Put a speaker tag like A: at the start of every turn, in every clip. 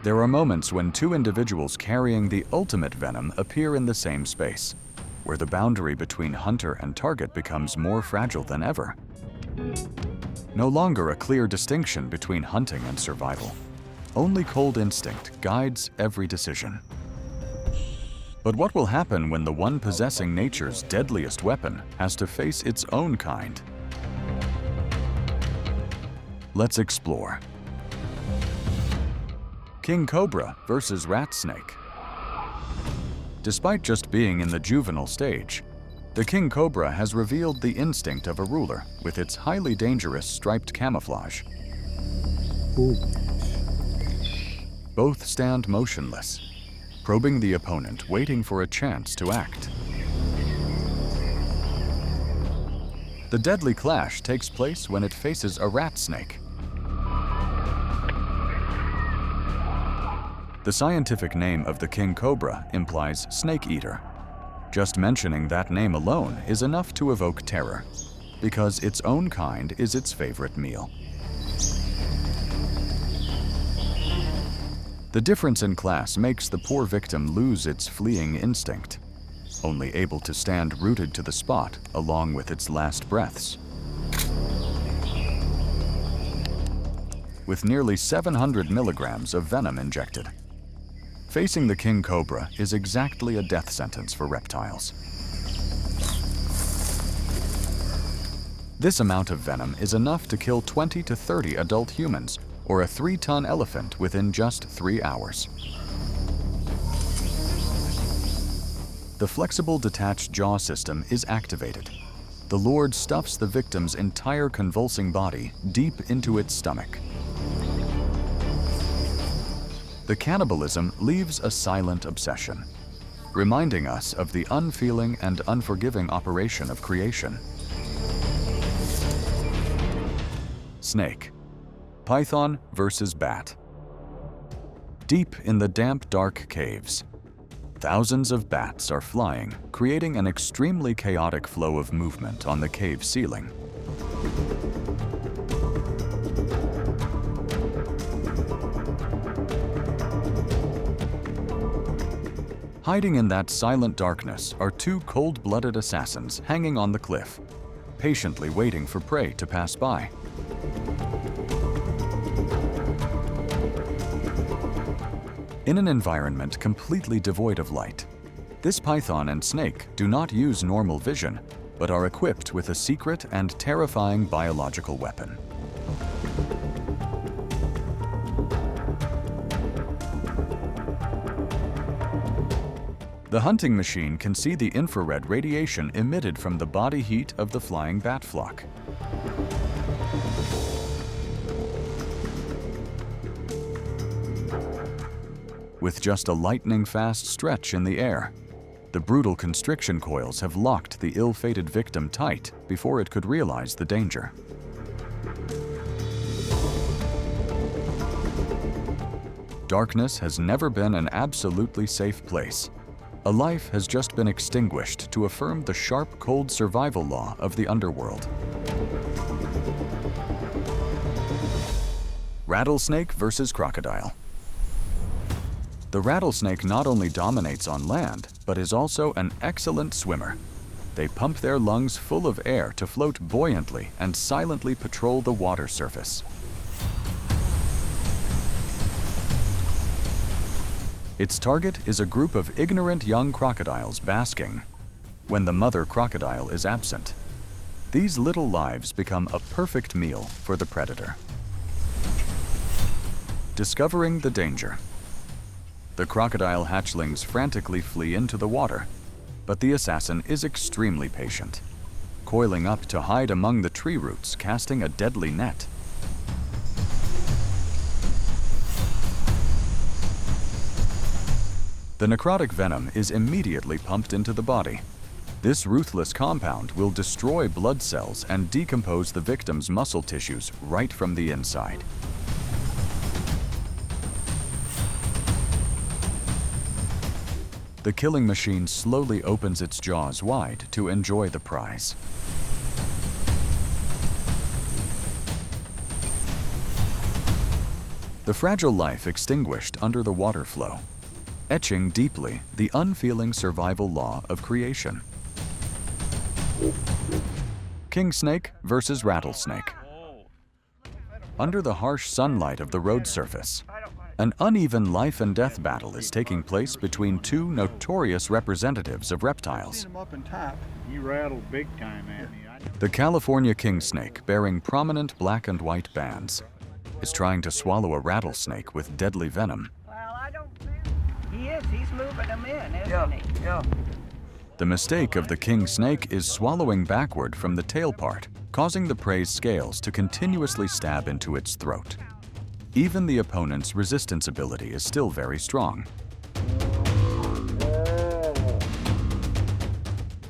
A: There are moments when two individuals carrying the ultimate venom appear in the same space, where the boundary between hunter and target becomes more fragile than ever. No longer a clear distinction between hunting and survival. Only cold instinct guides every decision. But what will happen when the one possessing nature's deadliest weapon has to face its own kind? Let's explore. King Cobra versus Rattlesnake. Despite just being in the juvenile stage, the King Cobra has revealed the instinct of a ruler with its highly dangerous striped camouflage.
B: Ooh.
A: Both stand motionless, probing the opponent, waiting for a chance to act. The deadly clash takes place when it faces a Rattlesnake. The scientific name of the King Cobra implies snake eater. Just mentioning that name alone is enough to evoke terror, because its own kind is its favorite meal. The difference in class makes the poor victim lose its fleeing instinct, only able to stand rooted to the spot along with its last breaths. With nearly 700 milligrams of venom injected, facing the King Cobra is exactly a death sentence for reptiles. This amount of venom is enough to kill 20 to 30 adult humans or a 3-ton elephant within just 3 hours. The flexible detached jaw system is activated. The Lord stuffs the victim's entire convulsing body deep into its stomach. The cannibalism leaves a silent obsession, reminding us of the unfeeling and unforgiving operation of creation. Snake. Python versus bat. Deep in the damp, dark caves, thousands of bats are flying, creating an extremely chaotic flow of movement on the cave ceiling. Hiding in that silent darkness are two cold-blooded assassins hanging on the cliff, patiently waiting for prey to pass by. In an environment completely devoid of light, this python and snake do not use normal vision, but are equipped with a secret and terrifying biological weapon. The hunting machine can see the infrared radiation emitted from the body heat of the flying bat flock. With just a lightning-fast stretch in the air, the brutal constriction coils have locked the ill-fated victim tight before it could realize the danger. Darkness has never been an absolutely safe place. A life has just been extinguished to affirm the sharp, cold survival law of the underworld. Rattlesnake versus crocodile. The rattlesnake not only dominates on land, but is also an excellent swimmer. They pump their lungs full of air to float buoyantly and silently patrol the water surface. Its target is a group of ignorant young crocodiles basking when the mother crocodile is absent. These little lives become a perfect meal for the predator. Discovering the danger. The crocodile hatchlings frantically flee into the water, but the assassin is extremely patient, coiling up to hide among the tree roots, casting a deadly net. The necrotic venom is immediately pumped into the body. This ruthless compound will destroy blood cells and decompose the victim's muscle tissues right from the inside. The killing machine slowly opens its jaws wide to enjoy the prize. the fragile life extinguished under the water flow, etching deeply the unfeeling survival law of creation. King snake versus rattlesnake. Under the harsh sunlight of the road surface, an uneven life and death battle is taking place between two notorious representatives of reptiles.
C: He rattled big time at me.
A: The California king snake, bearing prominent black and white bands, is trying to swallow a rattlesnake with deadly venom.
D: Well, I don't think he is. He's moving them in, isn't he?
C: Yeah.
A: The mistake of the king snake is swallowing backward from the tail part, causing the prey's scales to continuously stab into its throat. Even the opponent's resistance ability is still very strong.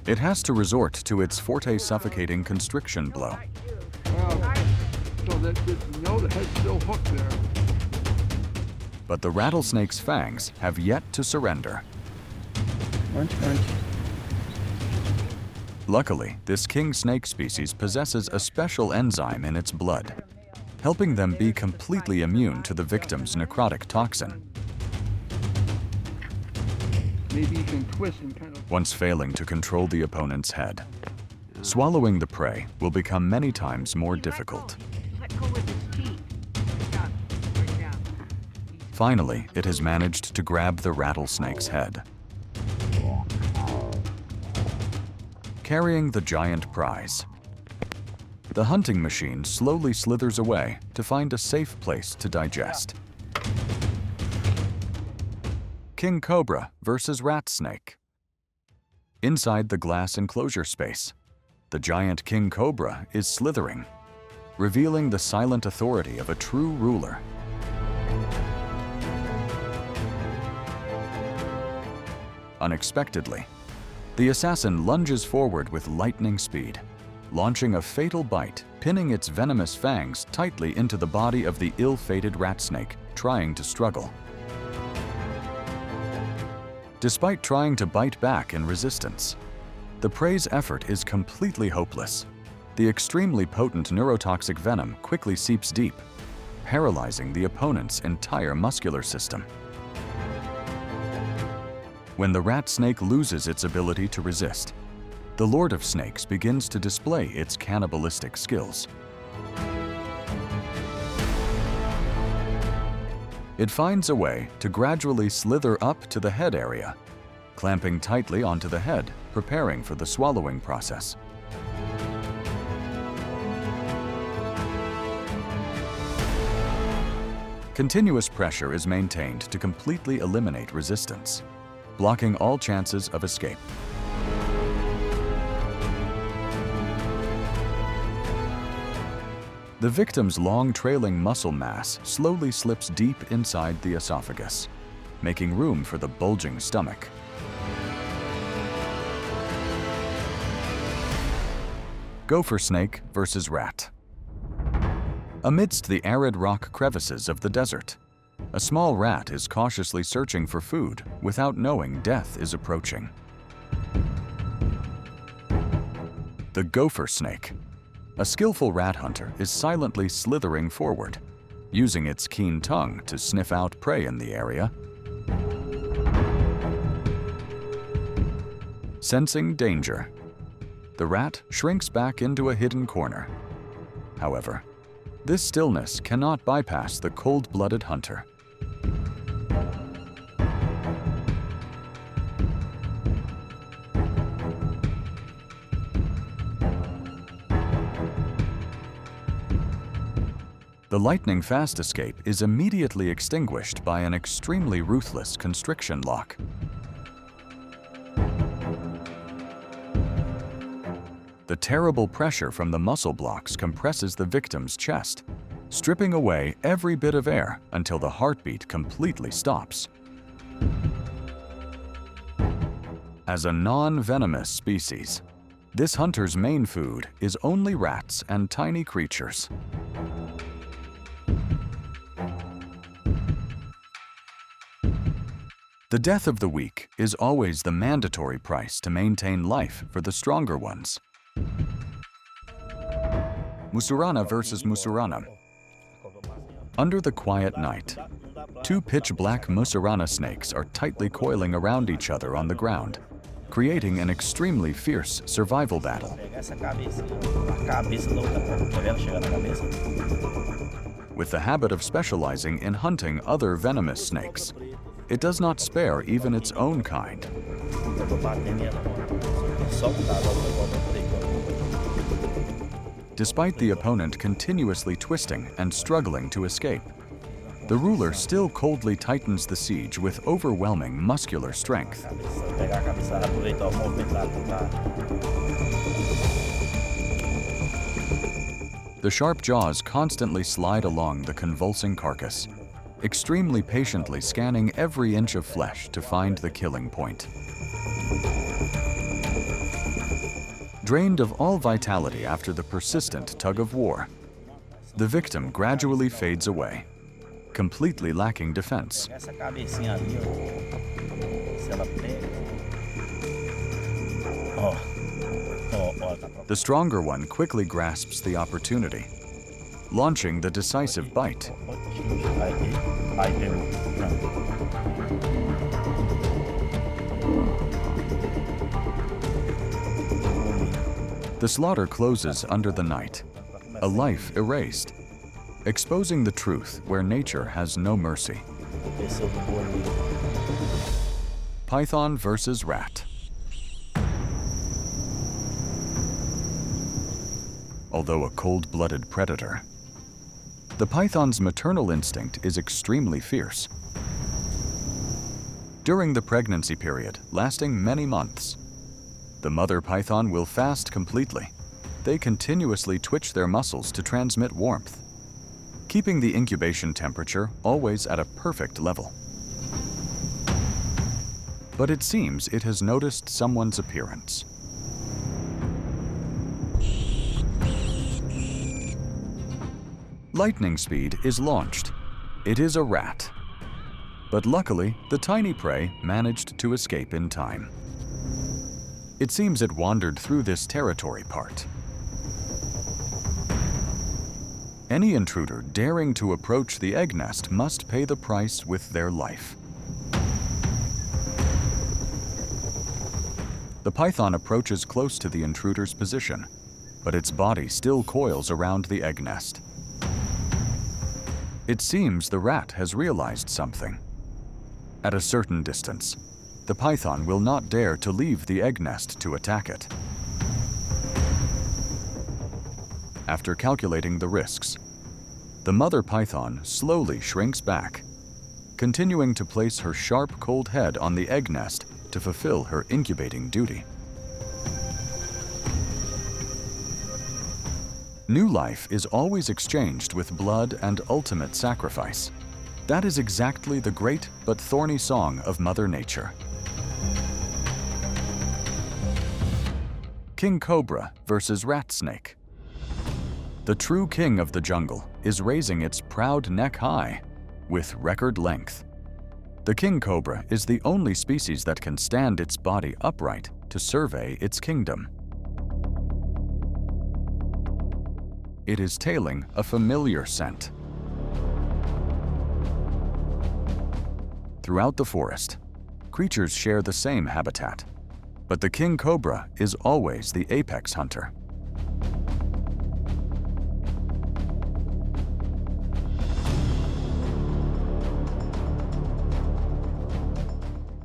A: It has to resort to its forte suffocating constriction blow.
B: So that the head's still hooked there.
A: But the rattlesnake's fangs have yet to surrender.
B: Crunch, crunch.
A: Luckily, this king snake species possesses a special enzyme in its blood, helping them be completely immune to the victim's necrotic toxin.
B: Maybe you can twist and kind of...
A: Once failing to control the opponent's head, swallowing the prey will become many times more difficult.
D: Let go with his teeth. Right down.
A: Finally, it has managed to grab the rattlesnake's head. Carrying the giant prize, the hunting machine slowly slithers away to find a safe place to digest. King Cobra versus Rat Snake. Inside the glass enclosure space, the giant King Cobra is slithering, revealing the silent authority of a true ruler. Unexpectedly, the assassin lunges forward with lightning speed, launching a fatal bite, pinning its venomous fangs tightly into the body of the ill-fated rat snake, trying to struggle. Despite trying to bite back in resistance, the prey's effort is completely hopeless. The extremely potent neurotoxic venom quickly seeps deep, paralyzing the opponent's entire muscular system. When the rat snake loses its ability to resist, the Lord of Snakes begins to display its cannibalistic skills. It finds a way to gradually slither up to the head area, clamping tightly onto the head, preparing for the swallowing process. Continuous pressure is maintained to completely eliminate resistance, blocking all chances of escape. The victim's long trailing muscle mass slowly slips deep inside the esophagus, making room for the bulging stomach. Gopher snake versus rat. Amidst the arid rock crevices of the desert, a small rat is cautiously searching for food without knowing death is approaching. The gopher snake. A skillful rat hunter is silently slithering forward, using its keen tongue to sniff out prey in the area. Sensing danger, the rat shrinks back into a hidden corner. However, this stillness cannot bypass the cold-blooded hunter. The lightning-fast escape is immediately extinguished by an extremely ruthless constriction lock. The terrible pressure from the muscle blocks compresses the victim's chest, stripping away every bit of air until the heartbeat completely stops. As a non-venomous species, this hunter's main food is only rats and tiny creatures. The death of the weak is always the mandatory price to maintain life for the stronger ones. Musurana versus Musurana. Under the quiet night, two pitch-black mussurana snakes are tightly coiling around each other on the ground, creating an extremely fierce survival battle. With the habit of specializing in hunting other venomous snakes, it does not spare even its own kind. Despite the opponent continuously twisting and struggling to escape, the ruler still coldly tightens the siege with overwhelming muscular strength. The sharp jaws constantly slide along the convulsing carcass, extremely patiently scanning every inch of flesh to find the killing point. Drained of all vitality after the persistent tug-of-war, the victim gradually fades away, completely lacking defense. The stronger one quickly grasps the opportunity, launching the decisive bite. The slaughter closes under the night, a life erased, exposing the truth where nature has no mercy. Python versus rat. Although a cold-blooded predator, the python's maternal instinct is extremely fierce. During the pregnancy period, lasting many months, the mother python will fast completely. They continuously twitch their muscles to transmit warmth, keeping the incubation temperature always at a perfect level. But it seems it has noticed someone's appearance. Lightning speed is launched. It is a rat. But luckily, the tiny prey managed to escape in time. It seems it wandered through this territory part. Any intruder daring to approach the egg nest must pay the price with their life. The python approaches close to the intruder's position, but its body still coils around the egg nest. It seems the rat has realized something. At a certain distance, the python will not dare to leave the egg nest to attack it. After calculating the risks, the mother python slowly shrinks back, continuing to place her sharp, cold head on the egg nest to fulfill her incubating duty. New life is always exchanged with blood and ultimate sacrifice. That is exactly the great but thorny song of Mother Nature. King Cobra versus Rattlesnake. The true king of the jungle is raising its proud neck high with record length. The king cobra is the only species that can stand its body upright to survey its kingdom. It is tailing a familiar scent. Throughout the forest, creatures share the same habitat, but the king cobra is always the apex hunter.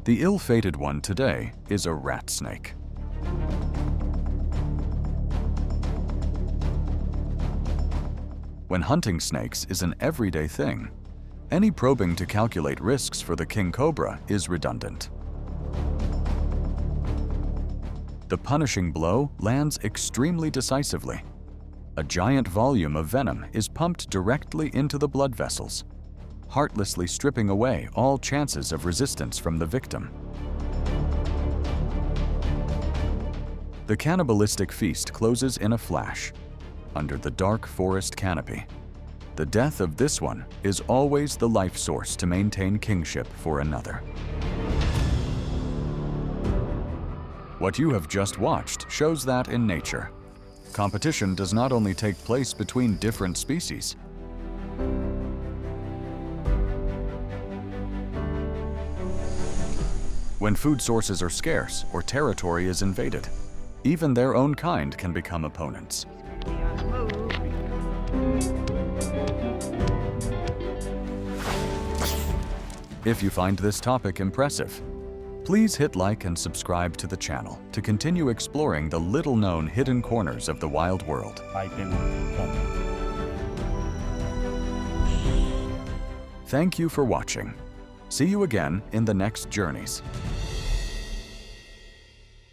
A: The ill-fated one today is a rat snake. When hunting snakes is an everyday thing, any probing to calculate risks for the king cobra is redundant. The punishing blow lands extremely decisively. A giant volume of venom is pumped directly into the blood vessels, heartlessly stripping away all chances of resistance from the victim. The cannibalistic feast closes in a flash, under the dark forest canopy. The death of this one is always the life source to maintain kingship for another. What you have just watched shows that in nature, competition does not only take place between different species, When food sources are scarce or territory is invaded, even their own kind can become opponents.
D: Be on the move.
A: If you find this topic impressive, please hit like and subscribe to the channel to continue exploring the little-known hidden corners of the wild world. Thank you for watching. See you again in the next Journeys.